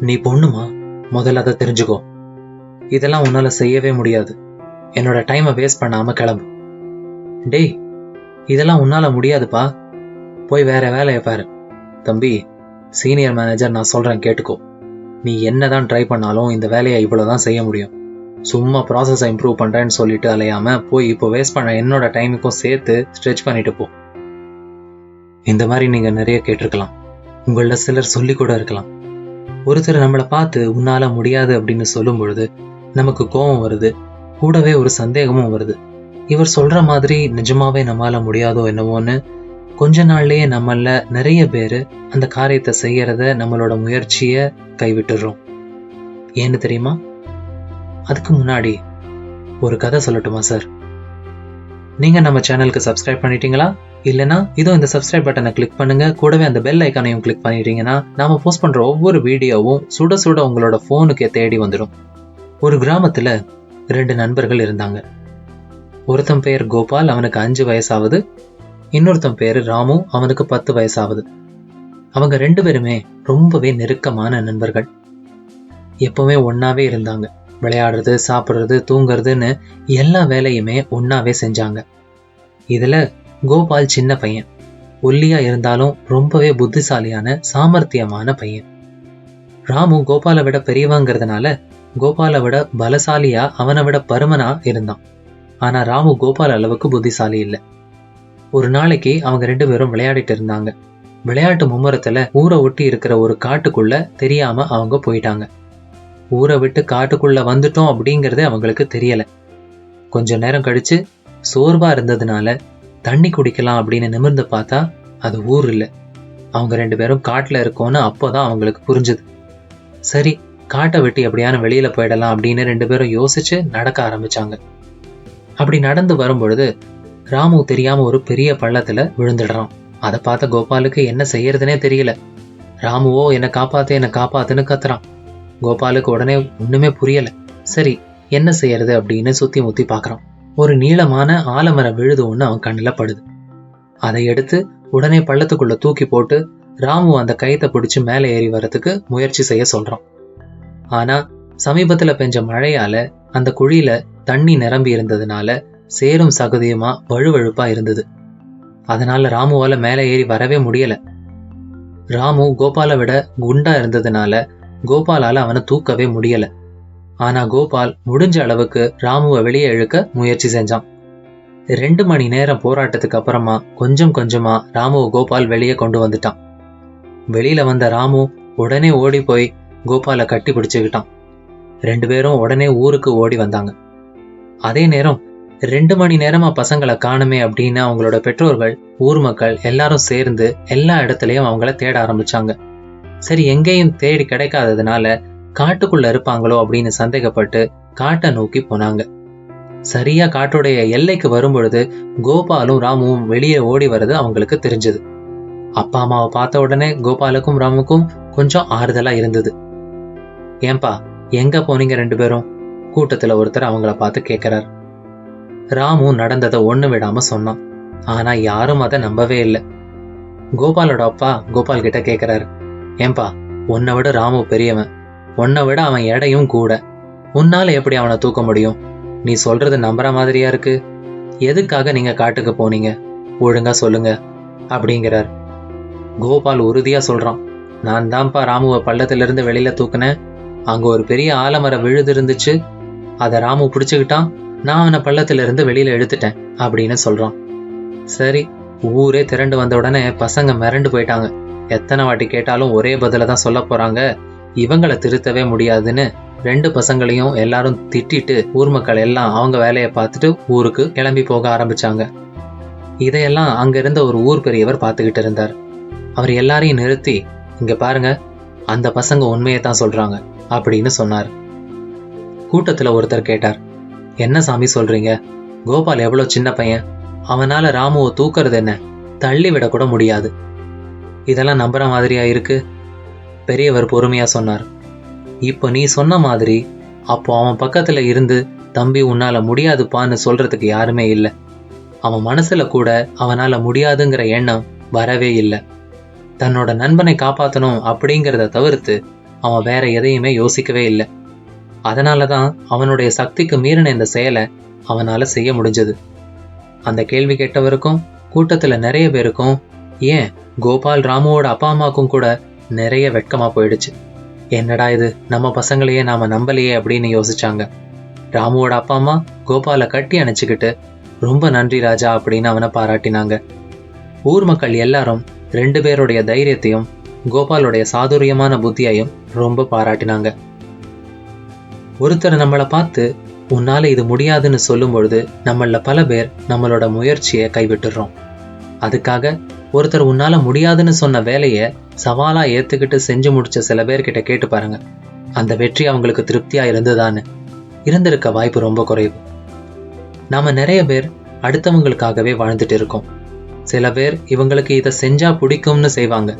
நீ பொண்ணுமா? முதல்ல அதை தெரிஞ்சுக்கோ. இதெல்லாம் உன்னால செய்யவே முடியாது. என்னோட டைமை வேஸ்ட் பண்ணாம கிளம்பு. டேய், இதெல்லாம் உன்னால முடியாதுப்பா. போய் வேற வேலையை பாரு. தம்பி, சீனியர் மேனேஜர், நான் சொல்றேன் கேட்டுக்கோ. நீ என்னதான் ட்ரை பண்ணாலும் இந்த வேலையை இவ்வளவுதான் செய்ய முடியும். சும்மா ப்ராசஸை இம்ப்ரூவ் பண்றேன்னு சொல்லிட்டு அலையாம போய் இப்போ வேஸ்ட் பண்ண என்னோட டைமுக்கும் சேர்த்து ஸ்ட்ரெச் பண்ணிட்டு போ. இந்த மாதிரி நீங்க நிறைய கேட்டிருக்கலாம். உங்கள சிலர் சொல்லி கூட இருக்கலாம். ஒருத்தர் நம்மளை பார்த்து உன்னால முடியாது அப்படின்னு சொல்லும் பொழுது நமக்கு கோபம் வருது, கூடவே ஒரு சந்தேகமும் வருது. இவர் சொல்ற மாதிரி நிஜமாவே நம்மளால முடியாதோ என்னவோன்னு கொஞ்ச நாள்லயே நம்மள நிறைய பேரு அந்த காரியத்தை செய்யறத, நம்மளோட முயற்சிய கைவிட்டுறோம். ஏன்னு தெரியுமா? அதுக்கு முன்னாடி ஒரு கதை சொல்லட்டுமா சார்? நீங்க நம்ம சேனலுக்கு சப்ஸ்கிரைப் பண்ணிட்டீங்களா? இல்லனா இதோ இந்த சப்ஸ்கிரைப் பட்டனை கிளிக் பண்ணுங்க. கூடவே அந்த பெல் ஐக்கானையும் கிளிக் பண்ணிட்டீங்கன்னா நாம போஸ்ட் பண்ற ஒவ்வொரு வீடியோவும் சுட சுட உங்களோட போனுக்கு தேடி வந்துடும். ஒரு கிராமத்துல 2 நண்பர்கள் இருந்தாங்க. ஒருத்தன் பேர் கோபால், அவனுக்கு 5 வயசாவது. இன்னொருத்தன் பேரு ராமு, அவனுக்கு 10 வயசாவது. அவங்க 2 பேருமே ரொம்பவே நெருக்கமான நண்பர்கள். எப்பவுமே ஒன்னாவே இருந்தாங்க. விளையாடுறது, சாப்பிடுறது, தூங்குறதுன்னு எல்லா வேலையுமே ஒன்னாவே செஞ்சாங்க. இதுல கோபால் சின்ன பையன். ஒல்லியா இருந்தாலும் ரொம்பவே புத்திசாலியான சாமர்த்தியமான பையன். ராமு கோபாலை விட பெரியவங்கிறதுனால கோபாலை விட பலசாலியா, அவனை விட பருமனா இருந்தான். ஆனா ராமு கோபால் அளவுக்கு புத்திசாலி இல்ல. ஒரு நாளைக்கு அவங்க 2 பேரும் விளையாடிட்டு இருந்தாங்க. விளையாட்டு மும்முரத்துல ஊரை ஒட்டி இருக்கிற ஒரு காட்டுக்குள்ள தெரியாம அவங்க போயிட்டாங்க. ஊரை விட்டு காட்டுக்குள்ள வந்துட்டோம் அப்படிங்கறதே அவங்களுக்கு தெரியல. கொஞ்ச நேரம் கழிச்சு சோர்வா இருந்ததுனால தண்ணி குடிக்கலாம் அப்படின்னு நிமிர்ந்து பார்த்தா அது ஊர் இல்ல. அவங்க 2 பேரும் காட்டுல இருக்கோன்னு அப்போதான் அவங்களுக்கு புரிஞ்சுது. சரி, காட்டை விட்டு எப்படியான வெளியில போயிடலாம் அப்படின்னு 2 பேரும் யோசிச்சு நடக்க ஆரம்பிச்சாங்க. அப்படி நடந்து வரும்பொழுது ராமு தெரியாம ஒரு பெரிய பள்ளத்துல விழுந்துடுறான். அதை பார்த்த கோபாலுக்கு என்ன செய்யறதுனே தெரியல. ராமுவோ என்ன காப்பாத்து, என்ன காப்பாத்துன்னு கத்துறான். கோபாலுக்கு உடனே ஒண்ணுமே புரியல. சரி, என்ன செய்யறது அப்படின்னு சுத்தி முத்தி பாக்குறான். ஒரு நீளமான ஆலமர விழுது ஒண்ணு அவன் கண்ணுல படுது. அதை எடுத்து உடனே பள்ளத்துக்குள்ள தூக்கி போட்டு ராமு அந்த கயித்தை பிடிச்சு மேலே ஏறி வர்றதுக்கு முயற்சி செய்ய சொல்றான். ஆனா சமீபத்துல பெஞ்ச மழையால அந்த குழியில தண்ணி நிரம்பி இருந்ததுனால சேரும் சகதியுமா வழுவழுப்பா இருந்தது. அதனால ராமுவால மேலே ஏறி வரவே முடியல. ராமு கோபாலை விட குண்டா இருந்ததுனால கோபாலால அவனை தூக்கவே முடியல. ஆனா கோபால் முடிஞ்ச அளவுக்கு ராமுவை வெளியே இழுக்க முயற்சி செஞ்சான். 2 மணி நேரம் போராட்டத்துக்கு அப்புறமா கொஞ்சம் கொஞ்சமா ராமுவை கோபால் வெளியே கொண்டு வந்துட்டான். வெளியில வந்த ராமு உடனே ஓடி போய் கோபாலை கட்டி பிடிச்சுக்கிட்டான். 2 பேரும் உடனே ஊருக்கு ஓடி வந்தாங்க. அதே நேரம் 2 மணி நேரமா பசங்களை காணுமே அப்படின்னு அவங்களோட பெற்றோர்கள், ஊர் மக்கள் எல்லாரும் சேர்ந்து எல்லா இடத்துலயும் அவங்கள தேட ஆரம்பிச்சாங்க. சரி, எங்கேயும் தேடி கிடைக்காததுனால காட்டுக்குள்ள இருப்பாங்களோ அப்படின்னு சந்தேகப்பட்டு காட்டை நோக்கி போனாங்க. சரியா காட்டுடைய எல்லைக்கு வரும்பொழுது கோபாலும் ராமுவும் வெளியே ஓடி வர்றது அவங்களுக்கு தெரிஞ்சது. அப்பா அம்மாவை பார்த்த உடனே கோபாலுக்கும் ராமுக்கும் கொஞ்சம் ஆறுதலா இருந்தது. ஏன்பா, எங்க போனீங்க 2 பேரும்? கூட்டத்துல ஒருத்தர் அவங்கள பார்த்து கேட்கிறார். ராமு நடந்ததை ஒண்ணு விடாம சொன்னான். ஆனா யாரும் அதை நம்பவே இல்லை. கோபாலோட அப்பா கோபால் கிட்ட கேட்கிறாரு, ஏன்பா, உன்னை விட ராமு பெரியவன், உன்னை விட அவன் எடையும் கூட, உன்னால எப்படி அவனை தூக்க முடியும்? நீ சொல்றது நம்புற மாதிரியா இருக்கு. எதுக்காக நீங்க காட்டுக்கு போனீங்க? ஒழுங்கா சொல்லுங்க அப்படிங்கிறார். கோபால் உறுதியா சொல்றான், நான் தான்ப்பா ராமுவை பள்ளத்துல இருந்து வெளியில தூக்குனேன். அங்க ஒரு பெரிய ஆலமர விழுது இருந்துச்சு, அதை ராமு பிடிச்சுக்கிட்டான், நான் அவனை பள்ளத்துல இருந்து வெளியில எடுத்துட்டேன் அப்படின்னு சொல்றான். சரி, ஊரே திரண்டு வந்த உடனே பசங்க மிரண்டு போயிட்டாங்க. எத்தனை வாட்டி கேட்டாலும் ஒரே பதில தான் சொல்ல போறாங்க, இவங்களை திருத்தவே முடியாதுன்னு 2 பசங்களையும் எல்லாரும் திட்டிட்டு ஊர் மக்கள் எல்லாம் அவங்க வேலையை பார்த்துட்டு ஊருக்கு கிளம்பி போக ஆரம்பிச்சாங்க. இதையெல்லாம் அங்க இருந்த ஒரு ஊர் பெரியவர் பார்த்துக்கிட்டு இருந்தார். அவர் எல்லாரையும் நிறுத்தி, இங்க பாருங்க, அந்த பசங்க உண்மையை தான் சொல்றாங்க அப்படின்னு சொன்னார். கூட்டத்துல ஒருத்தர் கேட்டார், என்ன சாமி சொல்றீங்க? கோபால் எவ்வளவு சின்ன பையன், அவனால ராமுவை தூக்குறது என்ன? தள்ளி விட கூட முடியாது. இதெல்லாம் நம்புற மாதிரியா இருக்கு? பெரியவர் பொறுமையா சொன்னார், இப்போ நீ சொன்ன மாதிரி அப்போ அவன் பக்கத்துல இருந்து தம்பி உன்னால முடியாதுப்பான்னு சொல்றதுக்கு யாருமே இல்லை. அவன் மனசுல கூட அவனால முடியாதுங்கிற எண்ணம் வரவே இல்லை. தன்னோட நண்பனை காப்பாத்தணும் அப்படிங்கிறத தவிர்த்து அவன் வேற எதையுமே யோசிக்கவே இல்லை. அதனாலதான் அவனுடைய சக்திக்கு மீறின இந்த செயலை அவனால செய்ய முடிஞ்சது. அந்த கேள்வி கேட்டவருக்கும் கூட்டத்துல நிறைய பேருக்கும், ஏன் கோபால் ராமுவோட அப்பா அம்மாக்கும் கூட நிறைய வெட்கமா போயிடுச்சு. என்னடா இது, நம்ம பசங்களையே நாம நம்பலையே அப்படின்னு யோசிச்சாங்க. ராமுவோட அப்பா அம்மா கோபாலை கட்டி அணைச்சுக்கிட்டு ரொம்ப நன்றி ராஜா அப்படின்னு அவனை பாராட்டினாங்க. ஊர் மக்கள் எல்லாரும் 2 பேருடைய தைரியத்தையும் கோபாலுடைய சாதுரியமான புத்தியையும் ரொம்ப பாராட்டினாங்க. ஒருத்தர் நம்மளை பார்த்து உன்னால இது முடியாதுன்னு சொல்லும் பொழுது நம்மள பல பேர் நம்மளோட முயற்சியை கைவிட்டுறோம். அதுக்காக ஒருத்தர் உன்னால முடியாதுன்னு சொன்ன வேலையை சவாலா ஏத்துக்கிட்டு செஞ்சு முடிச்ச சில பேர்கிட்ட கேட்டு பாருங்க, அந்த வெற்றி அவங்களுக்கு திருப்தியா இருந்ததான்னு. இருந்திருக்க வாய்ப்பு ரொம்ப குறைவு. நாம நிறைய பேர் அடுத்தவங்களுக்காகவே வாழ்ந்துட்டு இருக்கோம். சில பேர் இவங்களுக்கு இதை செஞ்சா பிடிக்கும்னு செய்வாங்க.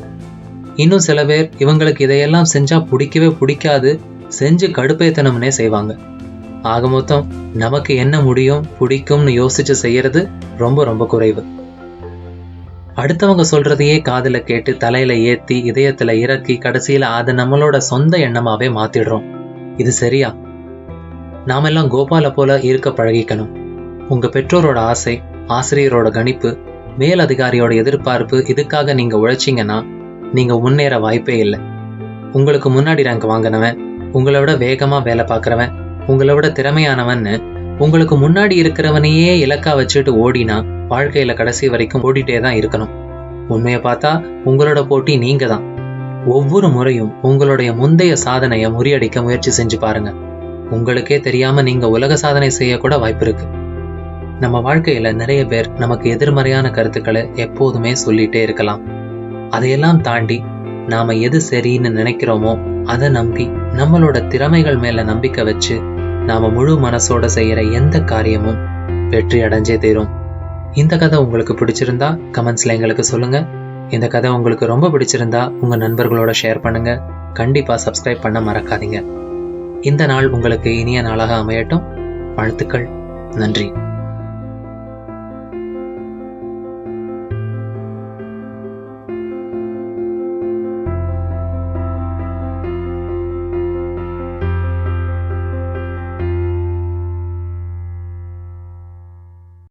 இன்னும் சில பேர் இவங்களுக்கு இதையெல்லாம் செஞ்சா பிடிக்கவே பிடிக்காது, செஞ்சு கடுப்பேத்தனம்னே செய்வாங்க. ஆக மொத்தம் நமக்கு என்ன முடியும் பிடிக்கும்னு யோசிச்சு செய்யறது ரொம்ப ரொம்ப குறைவு. அடுத்தவங்க சொல்றதையே காதுல கேட்டு தலையில ஏத்தி இதயத்துல இறக்கி கடைசியில அதை நம்மளோட சொந்த எண்ணமாவே மாத்திடுறோம். இது சரியா? நாமெல்லாம் கோபால போல இருக்க பழகிக்கணும். உங்க பெற்றோரோட ஆசை, ஆசிரியரோட கணிப்பு, மேல் அதிகாரியோட எதிர்பார்ப்பு, இதுக்காக நீங்க உழைச்சிங்கன்னா நீங்க முன்னேற வாய்ப்பே இல்லை. உங்களுக்கு முன்னாடி ரேங்க் வாங்கினவன், உங்களை விட வேகமா வேலை பார்க்கறவன், உங்களை விட திறமையானவன்னு உங்களுக்கு முன்னாடி இருக்கிறவனையே இலக்கா வச்சுட்டு ஓடினா வாழ்க்கையில கடைசி வரைக்கும் ஓடிட்டே தான் இருக்கணும். உண்மையை பார்த்தா உங்களோட போட்டி நீங்க தான். ஒவ்வொரு முறையும் உங்களுடைய முந்தைய சாதனையை முறியடிக்க முயற்சி செஞ்சு பாருங்க. உங்களுக்கே தெரியாம நீங்க உலக சாதனை செய்ய கூட வாய்ப்பு இருக்கு. நம்ம வாழ்க்கையில நிறைய பேர் நமக்கு எதிர்மறையான கருத்துக்களை எப்போதுமே சொல்லிட்டே இருக்கலாம். அதையெல்லாம் தாண்டி நாம எது சரின்னு நினைக்கிறோமோ அதை நம்பி நம்மளோட திறமைகள் மேல நம்பிக்கை வச்சு நாம முழு மனசோட செய்யற எந்த காரியமும் வெற்றி அடைஞ்சே தீரும். இந்த கதை உங்களுக்கு பிடிச்சிருந்தா கமெண்ட்ஸ்ல எங்களுக்கு சொல்லுங்க. இந்த கதை உங்களுக்கு ரொம்ப பிடிச்சிருந்தா உங்க நண்பர்களோட ஷேர் பண்ணுங்க. கண்டிப்பா சப்ஸ்கிரைப் பண்ண மறக்காதீங்க. இந்த நாள் உங்களுக்கு இனிய நாளாக அமையட்டும். வாழ்த்துக்கள். நன்றி.